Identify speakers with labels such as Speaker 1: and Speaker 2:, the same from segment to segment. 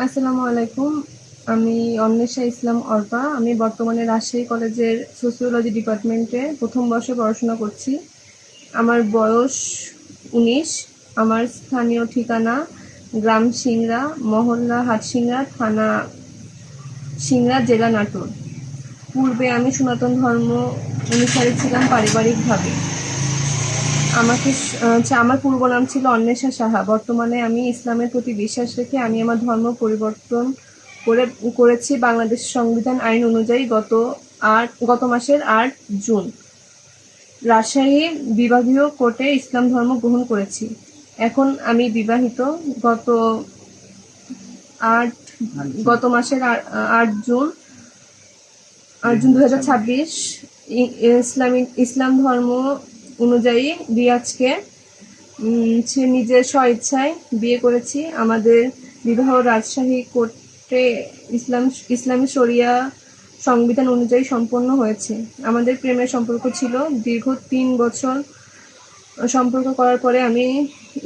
Speaker 1: আসসালামু আলাইকুম। আমি অন্বেষা ইসলাম অর্পা। আমি বর্তমানে রাজশাহী কলেজের সোসিওলজি ডিপার্টমেন্টে প্রথম বর্ষে পড়াশোনা করছি। আমার বয়স ১৯। আমার স্থানীয় ঠিকানা গ্রাম সিংড়া, মহল্লা হাটসিংড়া, থানা সিংড়া, জেলা নাটোর। পূর্বে আমি সনাতন ধর্ম অনুসারী ছিলাম পারিবারিকভাবে। আমার পূর্ব নাম ছিল অন্বেষা সাহা। বর্তমানে আমি ইসলামের প্রতি বিশ্বাস রেখে আমি আমার ধর্ম পরিবর্তন করেছি বাংলাদেশ সংবিধান আইন অনুযায়ী গত মাসের ৮ জুন রাজশাহী বিভাগীয় কোর্টে ইসলাম ধর্ম গ্রহণ করেছি। এখন আমি বিবাহিত। গত আট গত মাসের ৮ জুন ২০২৬ ইসলাম ধর্ম অনুযায়ী রিয়াজকে সে নিজের স্বইচ্ছায় বিয়ে করেছি। আমাদের বিবাহ রাজশাহী কোর্টে ইসলামী শরিয়া সংবিধান অনুযায়ী সম্পন্ন হয়েছে। আমাদের প্রেমের সম্পর্ক ছিল দীর্ঘ ৩ বছর। সম্পর্ক করার পরে আমি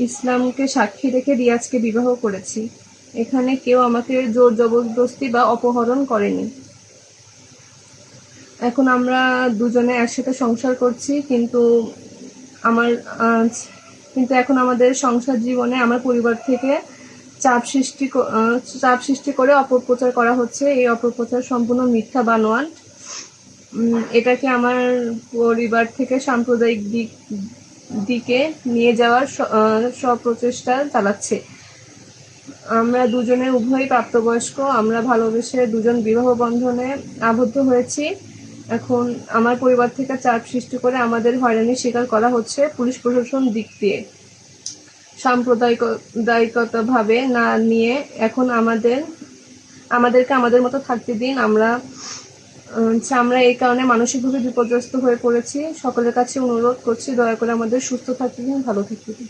Speaker 1: ইসলামকে সাক্ষী রেখে রিয়াজকে বিবাহ করেছি। এখানে কেউ আমাকে জোর জবরদস্তি বা অপহরণ করেনি। এখন আমরা দুজনে একসাথে সংসার করছি, কিন্তু এখন আমাদের সংসার জীবনে আমার পরিবার থেকে চাপ সৃষ্টি করে অপপ্রচার করা হচ্ছে। এই অপপ্রচার সম্পূর্ণ মিথ্যা বানোয়াট। এটাকে আমার পরিবার থেকে সাম্প্রদায়িক দিকে নিয়ে যাওয়ার সপ্রচেষ্টা চালাচ্ছে। আমরা দুজনে উভয়ই প্রাপ্তবয়স্ক। আমরা ভালোবেসে দুজন বিবাহ বন্ধনে আবদ্ধ হয়েছি। এখন আমার পরিবার থেকে চাপ সৃষ্টি করে আমাদের হয়রানির শিকার করা হচ্ছে পুলিশ প্রশাসন দিক দিয়ে। সাম্প্রদায়িকতাভাবে না নিয়ে এখন আমাদেরকে আমাদের মতো থাকতে দিন। আমরা এই কারণে মানসিকভাবে বিপর্যস্ত হয়ে পড়েছি। সকলের কাছে অনুরোধ করছি, দয়া করে আমাদের সুস্থ থাকতে দিন, ভালো থাকতে দিন।